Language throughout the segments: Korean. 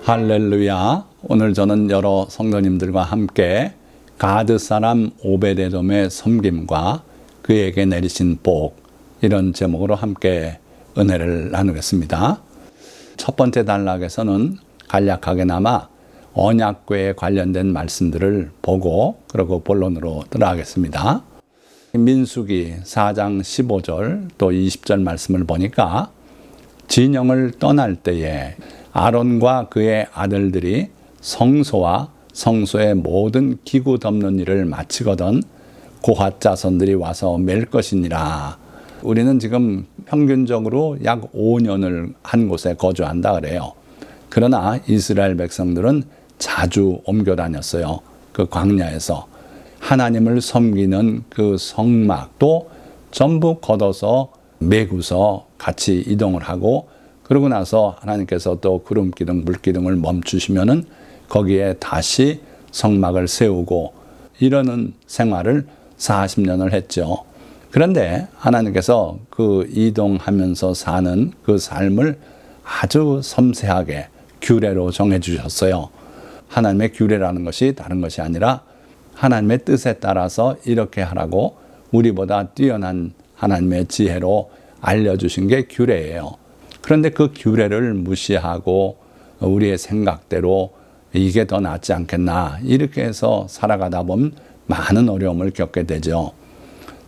할렐루야. 오늘 저는 여러 성도님들과 함께 가드 사람 오벳에돔의 섬김과 그에게 내리신 복, 이런 제목으로 함께 은혜를 나누겠습니다. 첫 번째 단락에서는 간략하게나마 언약궤에 관련된 말씀들을 보고 그러고 본론으로 들어가겠습니다. 민수기 4장 15절 또 20절 말씀을 보니까 진영을 떠날 때에 아론과 그의 아들들이 성소와 성소의 모든 기구 덮는 일을 마치거든 고핫 자손들이 와서 맬 것이니라. 우리는 지금 평균적으로 약 5년을 한 곳에 거주한다 그래요. 그러나 이스라엘 백성들은 자주 옮겨 다녔어요. 그 광야에서 하나님을 섬기는 그 성막도 전부 걷어서 메고서 같이 이동을 하고, 그러고 나서 하나님께서 또 구름기둥 물기둥을 멈추시면은 거기에 다시 성막을 세우고 이러는 생활을 40년을 했죠. 그런데 하나님께서 그 이동하면서 사는 그 삶을 아주 섬세하게 규례로 정해 주셨어요. 하나님의 규례라는 것이 다른 것이 아니라 하나님의 뜻에 따라서 이렇게 하라고 우리보다 뛰어난 하나님의 지혜로 알려주신 게 규례예요. 그런데 그 규례를 무시하고 우리의 생각대로 이게 더 낫지 않겠나 이렇게 해서 살아가다 보면 많은 어려움을 겪게 되죠.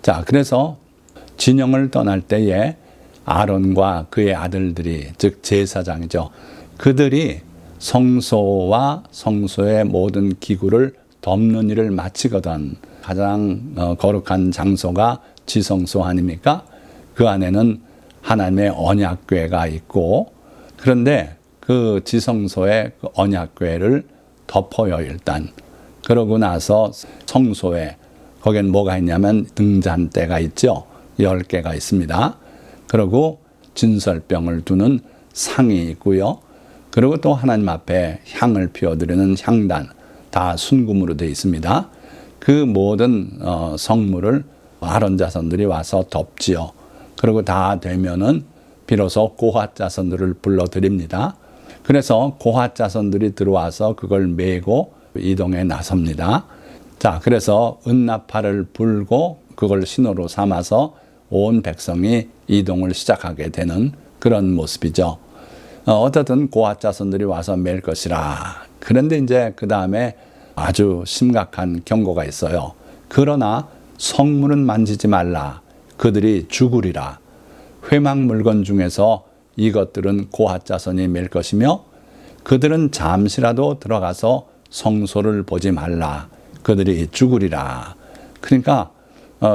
자, 그래서 진영을 떠날 때에 아론과 그의 아들들이, 즉 제사장이죠, 그들이 성소와 성소의 모든 기구를 덮는 일을 마치거든 가장 거룩한 장소가 지성소 아닙니까? 그 안에는 하나님의 언약궤가 있고, 그런데 그 지성소의 그 언약궤를 덮어요 일단. 그러고 나서 성소에, 거기엔 뭐가 있냐면 등잔대가 있죠. 10개가 있습니다. 그리고 진설병을 두는 상이 있고요. 그리고 또 하나님 앞에 향을 피워드리는 향단, 다 순금으로 되어 있습니다. 그 모든 성물을 아론 자손들이 와서 덮지요. 그리고 다 되면은 비로소 고핫 자손들을 불러드립니다. 그래서 고핫 자손들이 들어와서 그걸 메고 이동에 나섭니다. 자, 그래서 은나팔을 불고 그걸 신호로 삼아서 온 백성이 이동을 시작하게 되는 그런 모습이죠. 어떻든 고핫 자손들이 와서 맬 것이라. 그런데 이제 그 다음에 아주 심각한 경고가 있어요. 그러나 성물은 만지지 말라. 그들이 죽으리라. 회막 물건 중에서 이것들은 고핫 자손이 맬 것이며 그들은 잠시라도 들어가서 성소를 보지 말라. 그들이 죽으리라. 그러니까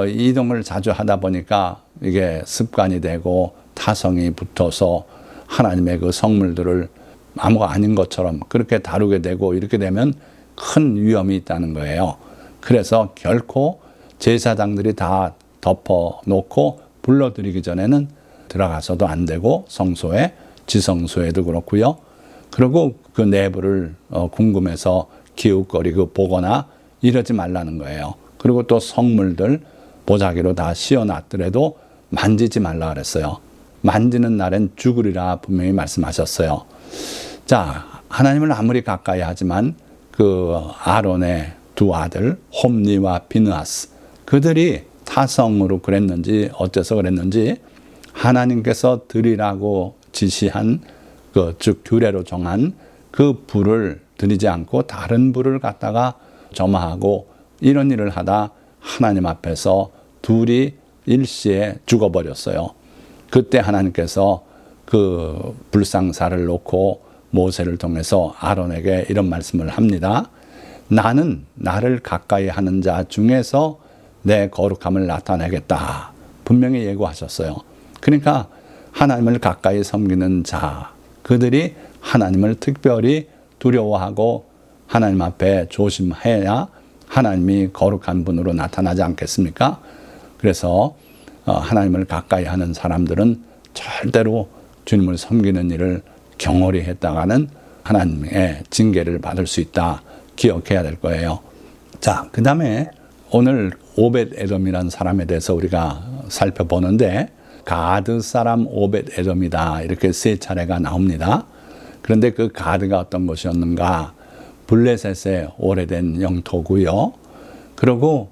이동을 자주 하다 보니까 이게 습관이 되고 타성이 붙어서 하나님의 그 성물들을 아무거 아닌 것처럼 그렇게 다루게 되고, 이렇게 되면 큰 위험이 있다는 거예요. 그래서 결코 제사장들이 다 덮어놓고 불러들이기 전에는 들어가서도 안 되고, 성소에, 지성소에도 그렇고요. 그리고 그 내부를 궁금해서 기웃거리고 보거나 이러지 말라는 거예요. 그리고 또 성물들 보자기로 다 씌워놨더라도 만지지 말라 그랬어요. 만지는 날엔 죽으리라 분명히 말씀하셨어요. 자, 하나님을 아무리 가까이 하지만 그 아론의 두 아들 홈니와 비느하스, 그들이 타성으로 그랬는지 어째서 그랬는지 하나님께서 드리라고 지시한 즉 규례로 정한 그 불을 드리지 않고 다른 불을 갖다가 점화하고 이런 일을 하다 하나님 앞에서 둘이 일시에 죽어버렸어요. 그때 하나님께서 그 불상사를 놓고 모세를 통해서 아론에게 이런 말씀을 합니다. 나는 나를 가까이 하는 자 중에서 내 거룩함을 나타내겠다. 분명히 예고하셨어요. 그러니까 하나님을 가까이 섬기는 자, 그들이 하나님을 특별히 두려워하고 하나님 앞에 조심해야 하나님이 거룩한 분으로 나타나지 않겠습니까? 그래서 하나님을 가까이 하는 사람들은 절대로 주님을 섬기는 일을 경홀히 했다가는 하나님의 징계를 받을 수 있다. 기억해야 될 거예요. 자, 그 다음에 오늘 오벳에돔이라는 사람에 대해서 우리가 살펴보는데 가드 사람 오벳에돔이다 이렇게 세 차례가 나옵니다. 그런데 그 가드가 어떤 곳이었는가? 블레셋의 오래된 영토고요. 그리고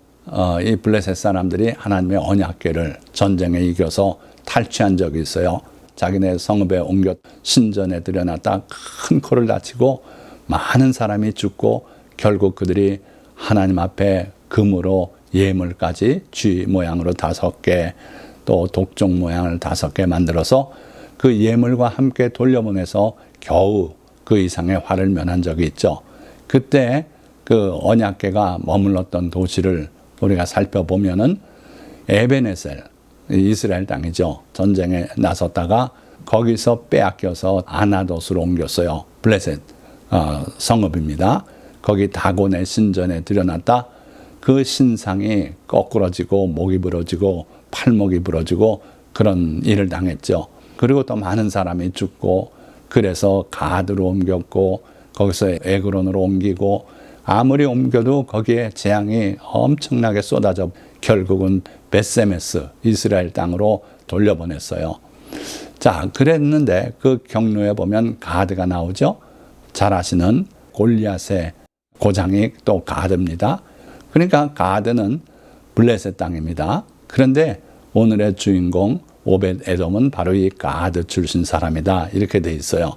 이 블레셋 사람들이 하나님의 언약궤를 전쟁에 이겨서 탈취한 적이 있어요. 자기네 성읍에 옮겨 신전에 들여놨다 큰 코를 다치고 많은 사람이 죽고 결국 그들이 하나님 앞에 금으로 예물까지 쥐 모양으로 5개 또 독종 모양을 5개 만들어서 그 예물과 함께 돌려보내서 겨우 그 이상의 화를 면한 적이 있죠. 그때 그 언약궤가 머물렀던 도시를 우리가 살펴보면은 에베네셀, 이스라엘 땅이죠. 전쟁에 나섰다가 거기서 빼앗겨서 아나돗으로 옮겼어요. 블레셋 성읍입니다. 거기 다곤의 신전에 들여놨다 그 신상이 거꾸러지고 목이 부러지고 팔목이 부러지고 그런 일을 당했죠. 그리고 또 많은 사람이 죽고 그래서 가드로 옮겼고 거기서 에그론으로 옮기고 아무리 옮겨도 거기에 재앙이 엄청나게 쏟아져 결국은 벳세메스 이스라엘 땅으로 돌려보냈어요. 자, 그랬는데 그 경로에 보면 가드가 나오죠. 잘 아시는 골리앗의 고장이 또 가드입니다. 그러니까 가드는 블레셋 땅입니다. 그런데 오늘의 주인공 오벳 에돔은 바로 이 가드 출신 사람이다. 이렇게 돼 있어요.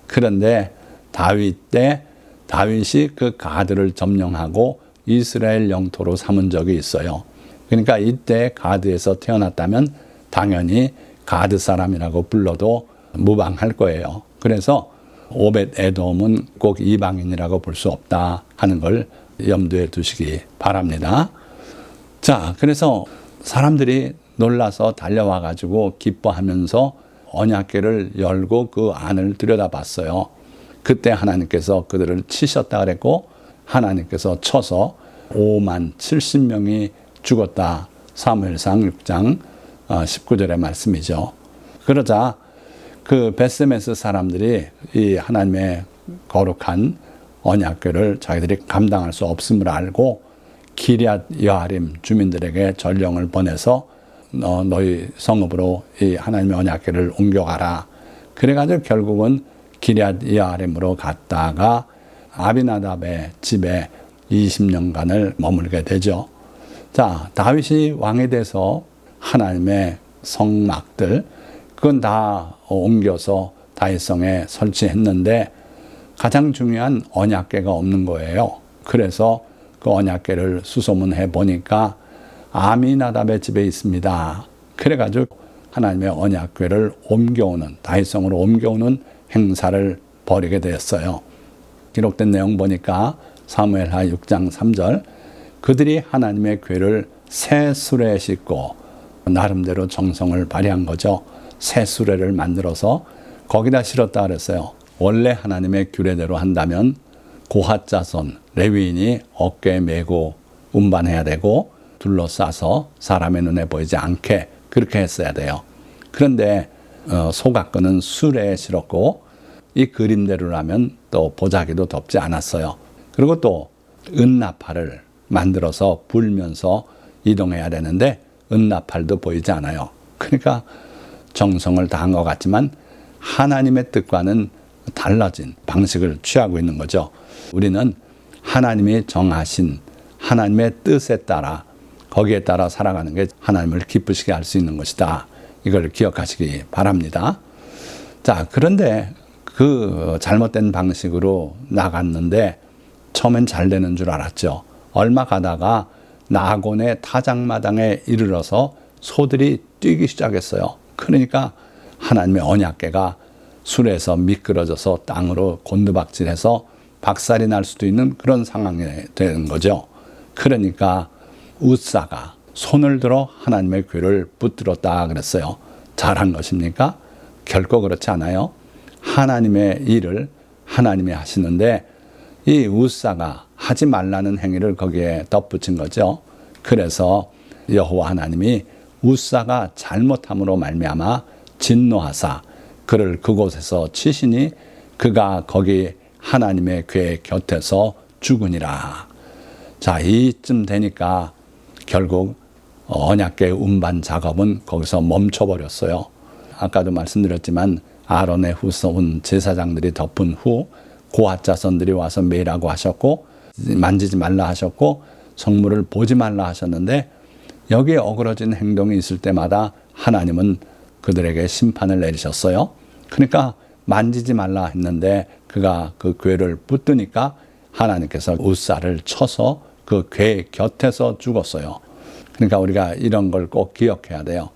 그런데 다윗 때 다윗이 그 가드를 점령하고 이스라엘 영토로 삼은 적이 있어요. 그러니까 이때 가드에서 태어났다면 당연히 가드 사람이라고 불러도 무방할 거예요. 그래서 오벳 에돔은 꼭 이방인이라고 볼 수 없다 하는 걸 염두에 두시기 바랍니다. 자, 그래서 사람들이 놀라서 달려와 가지고 기뻐하면서 언약궤를 열고 그 안을 들여다봤어요. 그때 하나님께서 그들을 치셨다 그랬고 하나님께서 쳐서 5만 70명이 죽었다. 사무엘상 6장 19절의 말씀이죠. 그러자 그 벳세메스 사람들이 이 하나님의 거룩한 언약궤를 자기들이 감당할 수 없음을 알고 기럇 여아림 주민들에게 전령을 보내서 너희 성읍으로 이 하나님의 언약궤를 옮겨가라. 그래가지고 결국은 기럇 여아림으로 갔다가 아비나답의 집에 20년간을 머물게 되죠. 자, 다윗이 왕이 돼서 하나님의 성막들 그건 다 옮겨서 다윗성에 설치했는데 가장 중요한 언약궤가 없는 거예요. 그래서 그 언약궤를 수소문해 보니까 아미나답의 집에 있습니다. 그래가지고 하나님의 언약궤를 옮겨오는 다윗성으로 옮겨오는 행사를 벌이게 되었어요. 기록된 내용 보니까 사무엘하 6장 3절 그들이 하나님의 궤를 새 수레에 싣고 나름대로 정성을 발휘한 거죠. 새 수레를 만들어서 거기다 실었다 그랬어요. 원래 하나님의 규례대로 한다면 고핫 자손 레위인이 어깨에 메고 운반해야 되고 둘러싸서 사람의 눈에 보이지 않게 그렇게 했어야 돼요. 그런데 소각근은 수레에 실었고 이 그림대로라면 또 보자기도 덮지 않았어요. 그리고 또 은나팔을 만들어서 불면서 이동해야 되는데 은나팔도 보이지 않아요. 그러니까 정성을 다한 것 같지만 하나님의 뜻과는 달라진 방식을 취하고 있는 거죠. 우리는 하나님이 정하신 하나님의 뜻에 따라 거기에 따라 살아가는 게 하나님을 기쁘시게 할 수 있는 것이다. 이걸 기억하시기 바랍니다. 자, 그런데 그 잘못된 방식으로 나갔는데 처음엔 잘 되는 줄 알았죠. 얼마 가다가 나곤의 타작마당에 이르러서 소들이 뛰기 시작했어요. 그러니까 하나님의 언약궤가 술에서 미끄러져서 땅으로 곤두박질해서 박살이 날 수도 있는 그런 상황이 되는 거죠. 그러니까 우사가 손을 들어 하나님의 궤를 붙들었다 그랬어요. 잘한 것입니까? 결코 그렇지 않아요. 하나님의 일을 하나님이 하시는데 이 우사가 하지 말라는 행위를 거기에 덧붙인 거죠. 그래서 여호와 하나님이 우사가 잘못함으로 말미암아 진노하사 그를 그곳에서 치시니 그가 거기 하나님의 궤 곁에서 죽으니라. 자, 이쯤 되니까 결국 언약궤 운반 작업은 거기서 멈춰버렸어요. 아까도 말씀드렸지만 아론의 후손 제사장들이 덮은 후 고핫 자손들이 와서 매라고 하셨고 만지지 말라 하셨고 성물을 보지 말라 하셨는데 여기에 어그러진 행동이 있을 때마다 하나님은 그들에게 심판을 내리셨어요. 그러니까 만지지 말라 했는데 그가 그 궤를 붙드니까 하나님께서 우사를 쳐서 그 궤 곁에서 죽었어요. 그러니까 우리가 이런 걸 꼭 기억해야 돼요.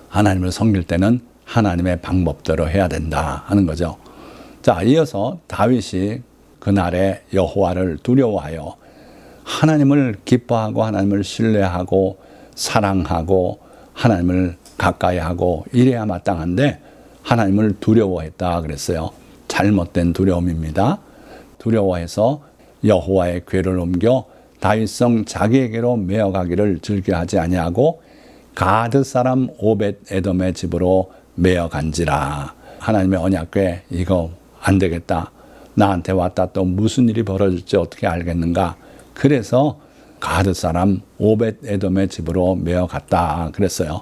하나님을 섬길 때는 하나님의 방법대로 해야 된다 하는 거죠. 자, 이어서 다윗이 그날에 여호와를 두려워하여 하나님을 기뻐하고 하나님을 신뢰하고 사랑하고 하나님을 가까이하고 이래야 마땅한데 하나님을 두려워했다 그랬어요. 잘못된 두려움입니다. 두려워해서 여호와의 궤를 옮겨 다윗성 자기에게로 메어가기를 즐겨하지 아니하고 가드 사람 오벳 에돔의 집으로 메어간지라. 하나님의 언약궤 이거 안 되겠다. 나한테 왔다 또 무슨 일이 벌어질지 어떻게 알겠는가. 그래서 가드 사람 오벳 에돔의 집으로 메어갔다 그랬어요.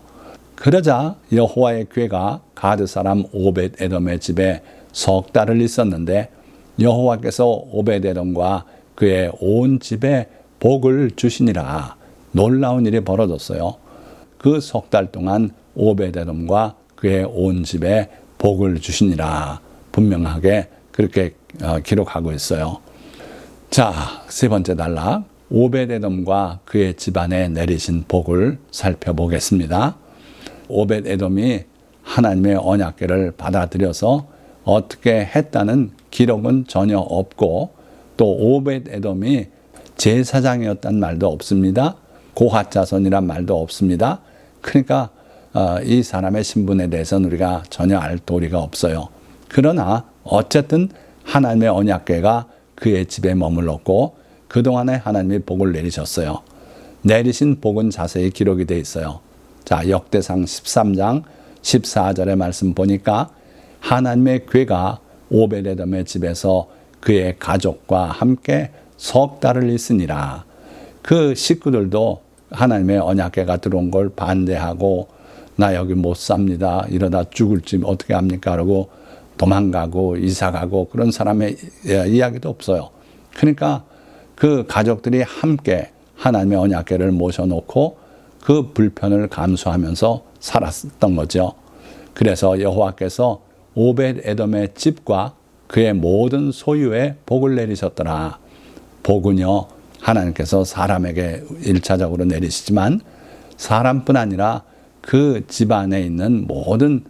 그러자 여호와의 궤가 가드 사람 오벳 에돔의 집에 석 달을 있었는데 여호와께서 오벳 에돔과 그의 온 집에 복을 주시니라. 놀라운 일이 벌어졌어요. 그 석 달 동안 오벳 에돔과 그의 온 집에 복을 주시니라. 분명하게 그렇게 기록하고 있어요. 자, 세 번째 단락. 오벳 에돔과 그의 집안에 내리신 복을 살펴보겠습니다. 오벳 에돔이 하나님의 언약궤를 받아들여서 어떻게 했다는 기록은 전혀 없고 또 오벳 에돔이 제사장이었단 말도 없습니다. 고핫 자손이란 말도 없습니다. 그러니까 이 사람의 신분에 대해서는 우리가 전혀 알 도리가 없어요. 그러나 어쨌든 하나님의 언약궤가 그의 집에 머물렀고 그동안에 하나님이 복을 내리셨어요. 내리신 복은 자세히 기록이 되어 있어요. 자, 역대상 13장 14절의 말씀 보니까 하나님의 궤가 오벳 에돔의 집에서 그의 가족과 함께 석 달을 있으니라. 그 식구들도 하나님의 언약궤가 들어온 걸 반대하고 나 여기 못 삽니다. 이러다 죽을지 어떻게 합니까? 그러고 도망가고 이사가고 그런 사람의 이야기도 없어요. 그러니까 그 가족들이 함께 하나님의 언약궤를 모셔놓고 그 불편을 감수하면서 살았던 거죠. 그래서 여호와께서 오벳 에돔의 집과 그의 모든 소유에 복을 내리셨더라. 복은요, 하나님께서 사람에게 1차적으로 내리시지만 사람뿐 아니라 그 집안에 있는 모든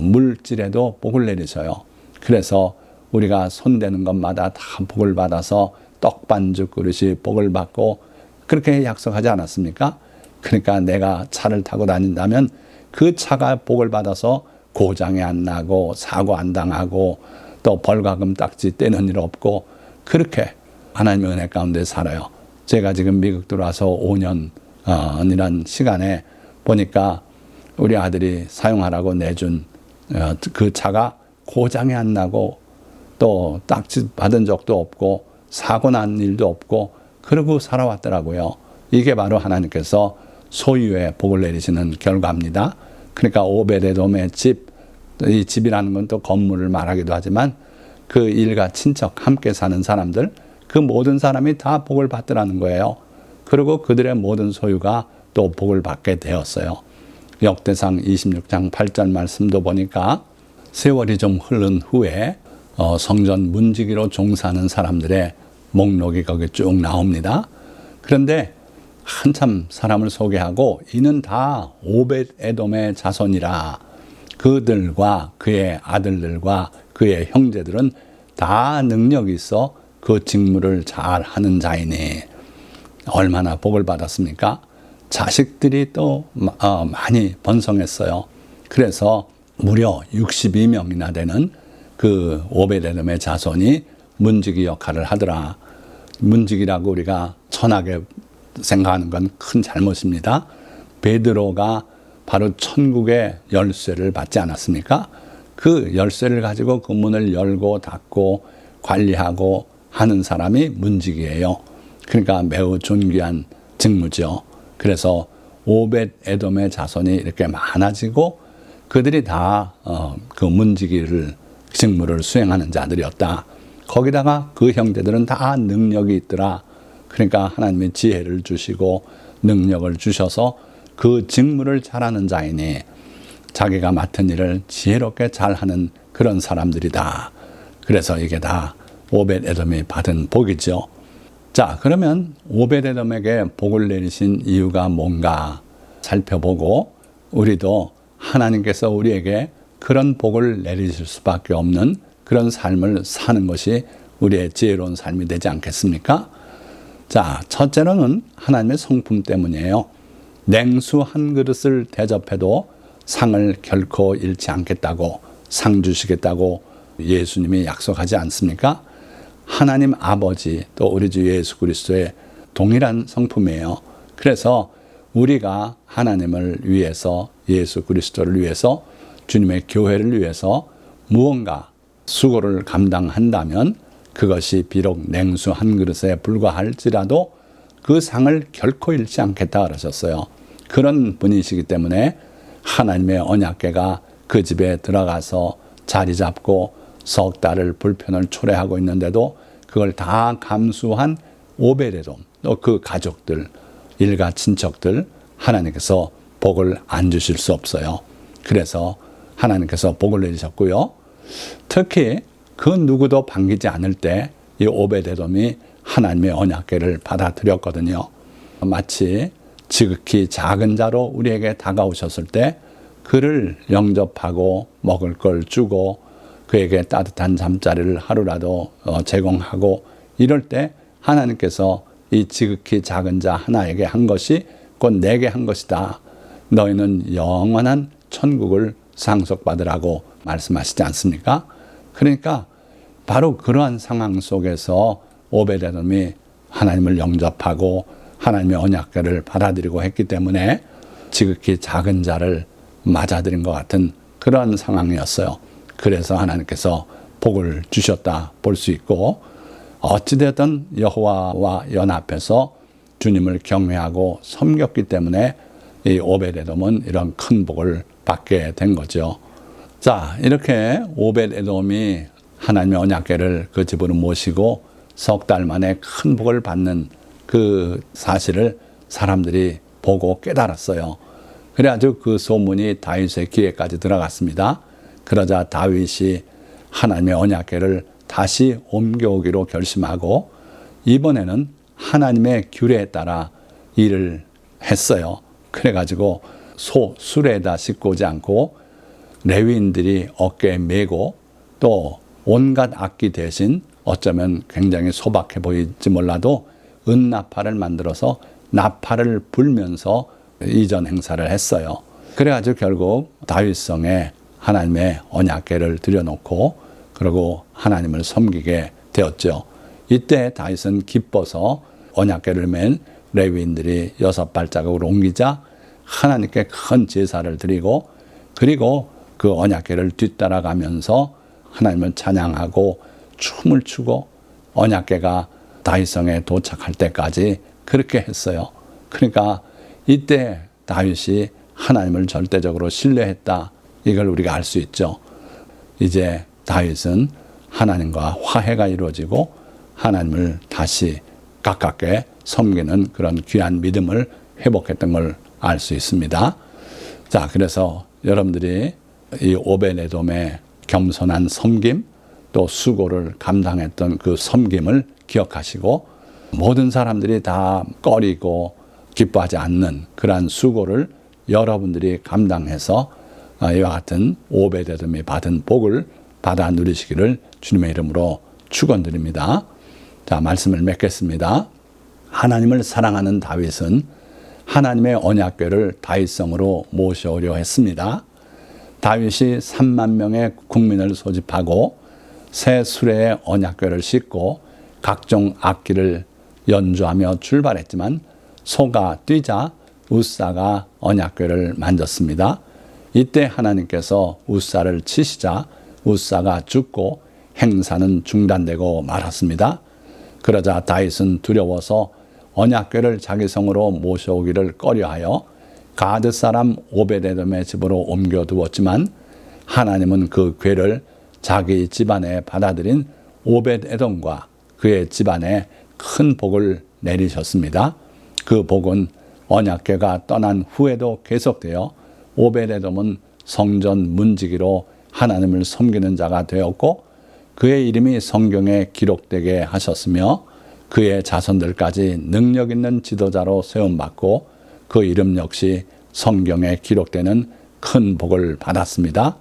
물질에도 복을 내리셔요. 그래서 우리가 손대는 것마다 다 복을 받아서 떡반죽 그릇이 복을 받고 그렇게 약속하지 않았습니까? 그러니까 내가 차를 타고 다닌다면 그 차가 복을 받아서 고장이 안 나고 사고 안 당하고 또 벌과금 딱지 떼는 일 없고 그렇게 하나님의 은혜 가운데 살아요. 제가 지금 미국 들어와서 5년이란 시간에 보니까 우리 아들이 사용하라고 내준 그 차가 고장이 안 나고 또 딱지 받은 적도 없고 사고 난 일도 없고 그러고 살아왔더라고요. 이게 바로 하나님께서 소유의 복을 내리시는 결과입니다. 그러니까 오벳 에돔의 집, 이 집이라는 건 또 건물을 말하기도 하지만 그 일가 친척 함께 사는 사람들 그 모든 사람이 다 복을 받더라는 거예요. 그리고 그들의 모든 소유가 또 복을 받게 되었어요. 역대상 26장 8절 말씀도 보니까 세월이 좀 흐른 후에 성전 문지기로 종사하는 사람들의 목록이 거기 쭉 나옵니다. 그런데 한참 사람을 소개하고 이는 다 오벳 에돔의 자손이라. 그들과 그의 아들들과 그의 형제들은 다 능력이 있어 그 직무를 잘 하는 자이니. 얼마나 복을 받았습니까? 자식들이 또 많이 번성했어요. 그래서 무려 62명이나 되는 그 오벳 에돔의 자손이 문지기 역할을 하더라. 문지기라고 우리가 천하게 생각하는 건 큰 잘못입니다. 베드로가 바로 천국의 열쇠를 받지 않았습니까? 그 열쇠를 가지고 그 문을 열고 닫고 관리하고 하는 사람이 문지기예요. 그러니까 매우 존귀한 직무죠. 그래서 오벳 에돔의 자손이 이렇게 많아지고 그들이 다 그 문지기를 직무를 수행하는 자들이었다. 거기다가 그 형제들은 다 능력이 있더라. 그러니까 하나님의 지혜를 주시고 능력을 주셔서 그 직무를 잘하는 자이니 자기가 맡은 일을 지혜롭게 잘하는 그런 사람들이다. 그래서 이게 다 오벳에돔이 받은 복이죠. 자, 그러면 오벳에돔에게 복을 내리신 이유가 뭔가 살펴보고 우리도 하나님께서 우리에게 그런 복을 내리실 수밖에 없는 그런 삶을 사는 것이 우리의 지혜로운 삶이 되지 않겠습니까? 자, 첫째로는 하나님의 성품 때문이에요. 냉수 한 그릇을 대접해도 상을 결코 잃지 않겠다고, 상 주시겠다고 예수님이 약속하지 않습니까? 하나님 아버지 또 우리 주 예수 그리스도의 동일한 성품이에요. 그래서 우리가 하나님을 위해서, 예수 그리스도를 위해서, 주님의 교회를 위해서 무언가 수고를 감당한다면 그것이 비록 냉수 한 그릇에 불과할지라도 그 상을 결코 잃지 않겠다 그러셨어요. 그런 분이시기 때문에 하나님의 언약궤가 그 집에 들어가서 자리 잡고 석 달을 불편을 초래하고 있는데도 그걸 다 감수한 오벳에돔, 또 그 가족들, 일가 친척들 하나님께서 복을 안 주실 수 없어요. 그래서 하나님께서 복을 내리셨고요. 특히 그 누구도 반기지 않을 때 이 오벳에돔이 하나님의 언약궤를 받아들였거든요. 마치 지극히 작은 자로 우리에게 다가오셨을 때 그를 영접하고 먹을 걸 주고 그에게 따뜻한 잠자리를 하루라도 제공하고 이럴 때 하나님께서 이 지극히 작은 자 하나에게 한 것이 곧 내게 한 것이다. 너희는 영원한 천국을 상속받으라고 말씀하시지 않습니까? 그러니까 바로 그러한 상황 속에서 오벳에돔이 하나님을 영접하고 하나님의 언약궤를 받아들이고 했기 때문에 지극히 작은 자를 맞아들인 것 같은 그런 상황이었어요. 그래서 하나님께서 복을 주셨다 볼 수 있고 어찌되었든 여호와와 연합해서 주님을 경외하고 섬겼기 때문에 이 오벳에돔은 이런 큰 복을 받게 된 거죠. 자, 이렇게 오벳에돔이 하나님의 언약궤를 그 집으로 모시고 석 달 만에 큰 복을 받는 그 사실을 사람들이 보고 깨달았어요. 그래가지고 그 소문이 다윗의 귀에까지 들어갔습니다. 그러자 다윗이 하나님의 언약궤를 다시 옮겨오기로 결심하고 이번에는 하나님의 규례에 따라 일을 했어요. 그래가지고 소 수레에다 싣고 오지 않고 레위인들이 어깨에 메고 또 온갖 악기 대신 어쩌면 굉장히 소박해 보일지 몰라도 은나팔을 만들어서 나팔을 불면서 이전 행사를 했어요. 그래가지고 결국 다윗성에 하나님의 언약궤를 들여놓고 그리고 하나님을 섬기게 되었죠. 이때 다윗은 기뻐서 언약궤를 맨 레위인들이 6발자국으로 옮기자 하나님께 큰 제사를 드리고 그리고 그 언약궤를 뒤따라가면서 하나님을 찬양하고 춤을 추고 언약궤가 다윗성에 도착할 때까지 그렇게 했어요. 그러니까 이때 다윗이 하나님을 절대적으로 신뢰했다. 이걸 우리가 알 수 있죠. 이제 다윗은 하나님과 화해가 이루어지고 하나님을 다시 가깝게 섬기는 그런 귀한 믿음을 회복했던 걸 알 수 있습니다. 자, 그래서 여러분들이 이 오벳에돔의 겸손한 섬김 또 수고를 감당했던 그 섬김을 기억하시고 모든 사람들이 다 꺼리고 기뻐하지 않는 그러한 수고를 여러분들이 감당해서 이와 같은 오벳에돔이 받은 복을 받아 누리시기를 주님의 이름으로 축원드립니다. 자, 말씀을 맺겠습니다. 하나님을 사랑하는 다윗은 하나님의 언약궤를 다윗성으로 모셔오려 했습니다. 다윗이 3만 명의 국민을 소집하고 새 수레에 언약궤를 싣고 각종 악기를 연주하며 출발했지만 소가 뛰자 웃사가 언약궤를 만졌습니다. 이때 하나님께서 웃사를 치시자 웃사가 죽고 행사는 중단되고 말았습니다. 그러자 다윗은 두려워서 언약궤를 자기 성으로 모셔오기를 꺼려하여 가드 사람 오베데돔의 집으로 옮겨두었지만 하나님은 그 궤를 자기 집안에 받아들인 오벳에돔과 그의 집안에 큰 복을 내리셨습니다. 그 복은 언약궤가 떠난 후에도 계속되어 오벳에돔은 성전 문지기로 하나님을 섬기는 자가 되었고 그의 이름이 성경에 기록되게 하셨으며 그의 자손들까지 능력 있는 지도자로 세움받고 그 이름 역시 성경에 기록되는 큰 복을 받았습니다.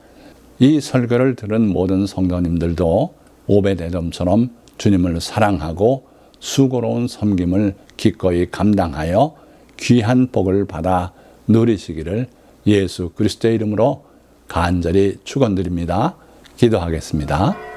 이 설교를 들은 모든 성도님들도 오벳에돔처럼 주님을 사랑하고 수고로운 섬김을 기꺼이 감당하여 귀한 복을 받아 누리시기를 예수 그리스도의 이름으로 간절히 축원드립니다. 기도하겠습니다.